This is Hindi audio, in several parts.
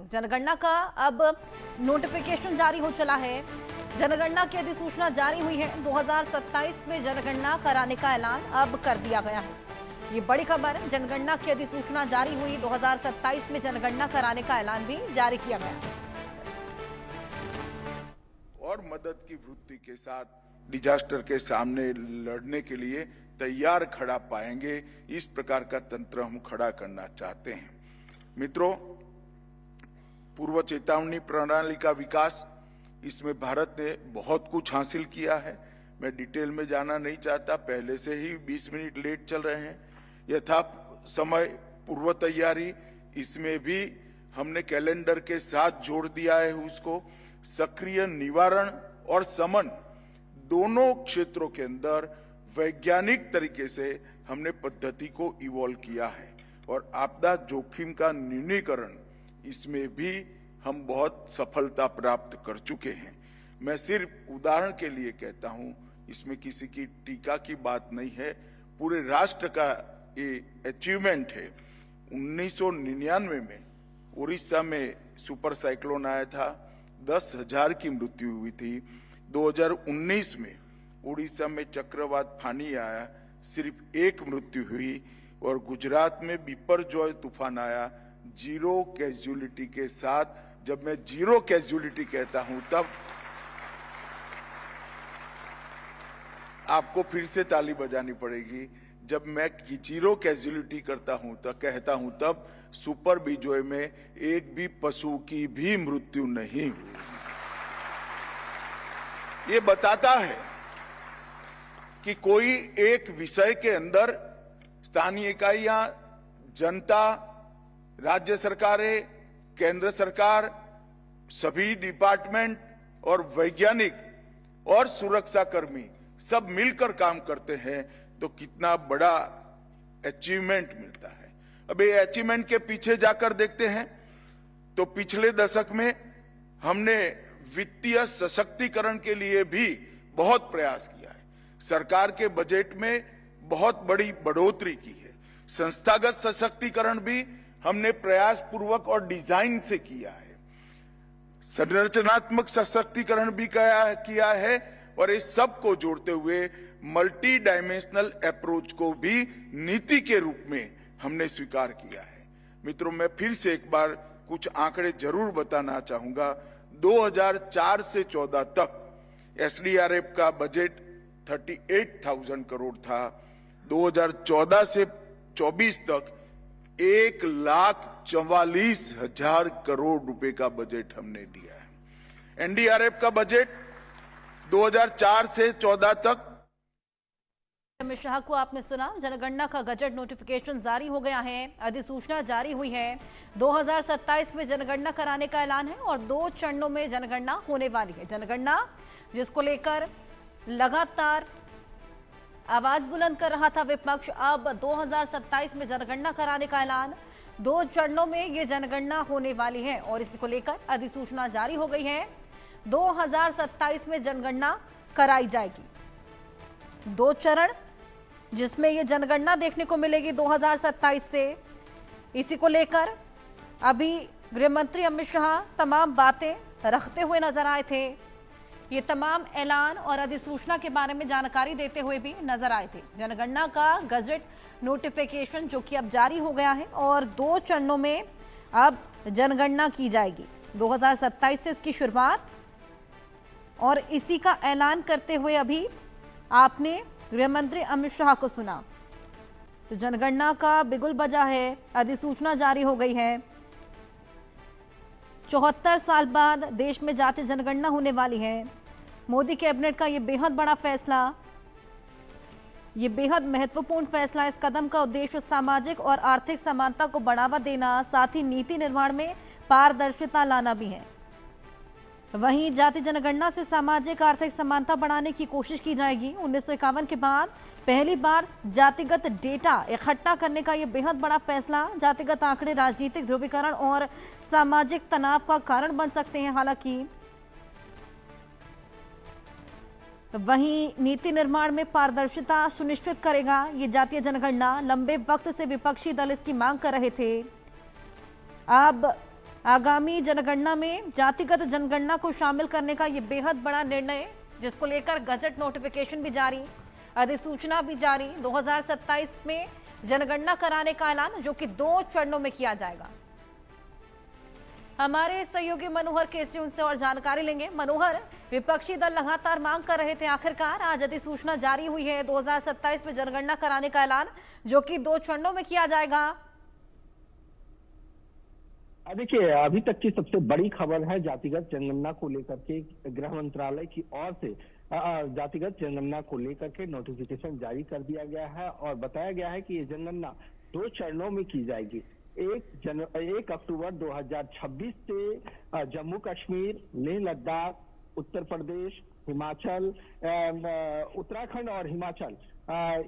जनगणना का अब नोटिफिकेशन जारी हो चला है। जनगणना की अधिसूचना जारी हुई है। 2027 में जनगणना कराने का ऐलान अब कर दिया गया है। ये बड़ी खबर है। जनगणना की अधिसूचना जारी हुई, 2027 में जनगणना कराने का ऐलान भी जारी किया गया। और मदद की वृत्ति के साथ डिजास्टर के सामने लड़ने के लिए तैयार खड़ा पाएंगे, इस प्रकार का तंत्र हम खड़ा करना चाहते हैं। मित्रों, पूर्व चेतावनी प्रणाली का विकास, इसमें भारत ने बहुत कुछ हासिल किया है। मैं डिटेल में जाना नहीं चाहता, पहले से ही 20 मिनट लेट चल रहे हैं। यथा समय पूर्व तैयारी, इसमें भी हमने कैलेंडर के साथ जोड़ दिया है उसको। सक्रिय निवारण और शमन दोनों क्षेत्रों के अंदर वैज्ञानिक तरीके से हमने पद्धति को इवॉल्व किया है। और आपदा जोखिम का न्यूनीकरण, इसमें भी हम बहुत सफलता प्राप्त कर चुके हैं। मैं सिर्फ उदाहरण के लिए कहता हूं, इसमें किसी की टीका की बात नहीं है, पूरे राष्ट्र का ये अचीवमेंट है। 1999 में उड़ीसा में सुपर साइक्लोन आया था, 10,000 की मृत्यु हुई थी। 2019 में उड़ीसा में चक्रवात फानी आया, सिर्फ 1 मृत्यु हुई। और गुजरात में बिपरजॉय तूफान आया, 0 कैजुअलिटी के साथ। जब मैं 0 कैजुअलिटी कहता हूं, तब आपको फिर से ताली बजानी पड़ेगी। जब मैं 0 कैजुअलिटी करता हूं तो कहता हूं, तब सुपर बिजॉय में एक भी पशु की भी मृत्यु नहीं हुई। ये बताता है कि कोई एक विषय के अंदर स्थानीय इकाइयां, जनता, राज्य सरकारें, केंद्र सरकार, सभी डिपार्टमेंट और वैज्ञानिक और सुरक्षा कर्मी सब मिलकर काम करते हैं, तो कितना बड़ा अचीवमेंट मिलता है। अब ये अचीवमेंट के पीछे जाकर देखते हैं तो पिछले दशक में हमने वित्तीय सशक्तिकरण के लिए भी बहुत प्रयास किया है। सरकार के बजट में बहुत बड़ी बढ़ोतरी की है। संस्थागत सशक्तिकरण भी हमने प्रयास पूर्वक और डिजाइन से किया है। संरचनात्मक सशक्तिकरण भी किया है। और इस सब को जोड़ते हुए मल्टी डायमेंशनल अप्रोच को भी नीति के रूप में हमने स्वीकार किया है। मित्रों, मैं फिर से एक बार कुछ आंकड़े जरूर बताना चाहूंगा। 2004 से 14 तक एसडीआरएफ का बजट 38,000 करोड़ था। 2014 से 24 तक 1,44,000 करोड़ रुपए का बजट हमने दिया है। एनडीआरएफ का बजट 2004 से 14 तक। अमित शाह को आपने सुना। जनगणना का गजट नोटिफिकेशन जारी हो गया है, अधिसूचना जारी हुई है। 2027 में जनगणना कराने का ऐलान है और 2 चरणों में जनगणना होने वाली है। जनगणना जिसको लेकर लगातार आवाज बुलंद कर रहा था विपक्ष, अब 2027 में जनगणना कराने का ऐलान। 2 चरणों में ये जनगणना होने वाली है और इसको लेकर अधिसूचना जारी हो गई है। 2027 में जनगणना कराई जाएगी। 2 चरण जिसमें ये जनगणना देखने को मिलेगी 2027 से। इसी को लेकर अभी गृह मंत्री अमित शाह तमाम बातें रखते हुए नजर आए थे। ये तमाम ऐलान और अधिसूचना के बारे में जानकारी देते हुए भी नजर आए थे। जनगणना का गजट नोटिफिकेशन जो कि अब जारी हो गया है और 2 चरणों में अब जनगणना की जाएगी। 2027 से इसकी शुरुआत, और इसी का ऐलान करते हुए अभी आपने गृह मंत्री अमित शाह को सुना। तो जनगणना का बिगुल बजा है, अधिसूचना जारी हो गई है। 74 साल बाद देश में जाति जनगणना होने वाली है। मोदी कैबिनेट का यह बेहद बड़ा फैसला, ये बेहद महत्वपूर्ण फैसला। इस कदम का उद्देश्य सामाजिक और आर्थिक समानता को बढ़ावा देना, साथ ही नीति निर्माण में पारदर्शिता लाना भी है। वहीं जाति जनगणना से सामाजिक आर्थिक समानता बढ़ाने की कोशिश की जाएगी। 1951 के बाद पहली बार जातिगत डेटा इकट्ठा करने का यह बेहद बड़ा फैसला। जातिगत आंकड़े राजनीतिक ध्रुवीकरण और सामाजिक तनाव का कारण बन सकते हैं। हालांकि वहीं नीति निर्माण में पारदर्शिता सुनिश्चित करेगा ये जातीय जनगणना। लंबे वक्त से विपक्षी दल इसकी मांग कर रहे थे। अब आगामी जनगणना में जातिगत जनगणना को शामिल करने का ये बेहद बड़ा निर्णय, जिसको लेकर गजट नोटिफिकेशन भी जारी, अधिसूचना भी जारी। 2027 में जनगणना कराने का ऐलान, जो कि 2 चरणों में किया जाएगा। हमारे सहयोगी मनोहर केसरी उनसे और जानकारी लेंगे। मनोहर, विपक्षी दल लगातार मांग कर रहे थे, आखिरकार आज अधिसूचना जारी हुई है, 2027 में जनगणना कराने का ऐलान, जो कि 2 चरणों में किया जाएगा। देखिए, अभी तक की सबसे बड़ी खबर है जातिगत जनगणना को लेकर के गृह मंत्रालय की ओर से जातिगत जनगणना को लेकर के नोटिफिकेशन जारी कर दिया गया है और बताया गया है कि ये जनगणना 2 चरणों में की जाएगी। 1 अक्टूबर 2026 से जम्मू कश्मीर, लेह लद्दाख, उत्तर प्रदेश, हिमाचल, उत्तराखंड और हिमाचल,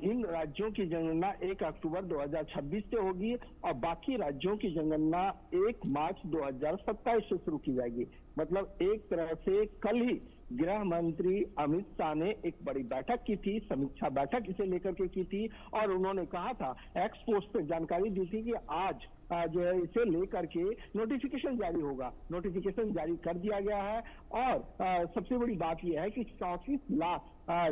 इन राज्यों की जनगणना 1 अक्टूबर 2026 से होगी और बाकी राज्यों की जनगणना 1 मार्च 2027 से शुरू की जाएगी। मतलब एक तरह से कल ही गृह मंत्री अमित शाह ने एक बड़ी बैठक की थी, समीक्षा बैठक इसे लेकर के की थी और उन्होंने कहा था, एक्स पोस्ट पे जानकारी दी थी कि आज जो है इसे लेकर के नोटिफिकेशन जारी होगा। नोटिफिकेशन जारी कर दिया गया है और सबसे बड़ी बात यह है कि 34 लाख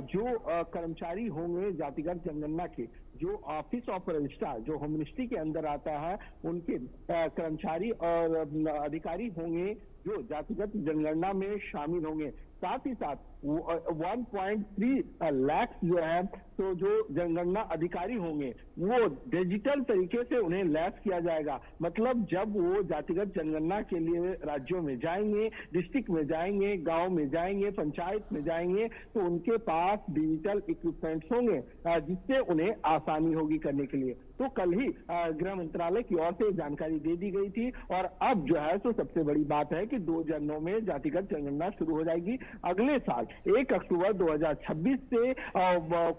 जो कर्मचारी होंगे जातिगत जनगणना के, जो ऑफिस ऑफ रजिस्ट्रार, जो होम मिनिस्ट्री के अंदर आता है, उनके कर्मचारी और अधिकारी होंगे जो जातिगत जनगणना में शामिल होंगे। साथ ही साथ 1.3 लाख जो है, तो जो जनगणना अधिकारी होंगे वो डिजिटल तरीके से उन्हें लैस किया जाएगा। मतलब जब वो जातिगत जनगणना के लिए राज्यों में जाएंगे, डिस्ट्रिक्ट में जाएंगे, गांव में जाएंगे, पंचायत में जाएंगे, तो उनके पास डिजिटल इक्विपमेंट्स होंगे जिससे उन्हें आसानी होगी करने के लिए। तो कल ही गृह मंत्रालय की ओर से जानकारी दे दी गई थी और अब जो है तो सबसे बड़ी बात है कि 2 चरणों में जातिगत जनगणना शुरू हो जाएगी अगले साल 1 अक्टूबर 2026 से।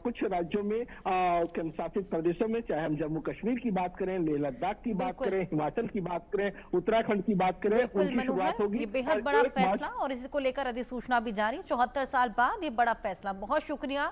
कुछ राज्यों में, केंद्रशासित प्रदेशों में, चाहे हम जम्मू कश्मीर की बात करें, लेह लद्दाख की बात करें, हिमाचल की बात करें, उत्तराखंड की बात करें, उनकी शुरुआत होगी। ये बेहद बड़ा फैसला और इसी को लेकर अधिसूचना भी जारी, 74 साल बाद ये बड़ा फैसला। बहुत शुक्रिया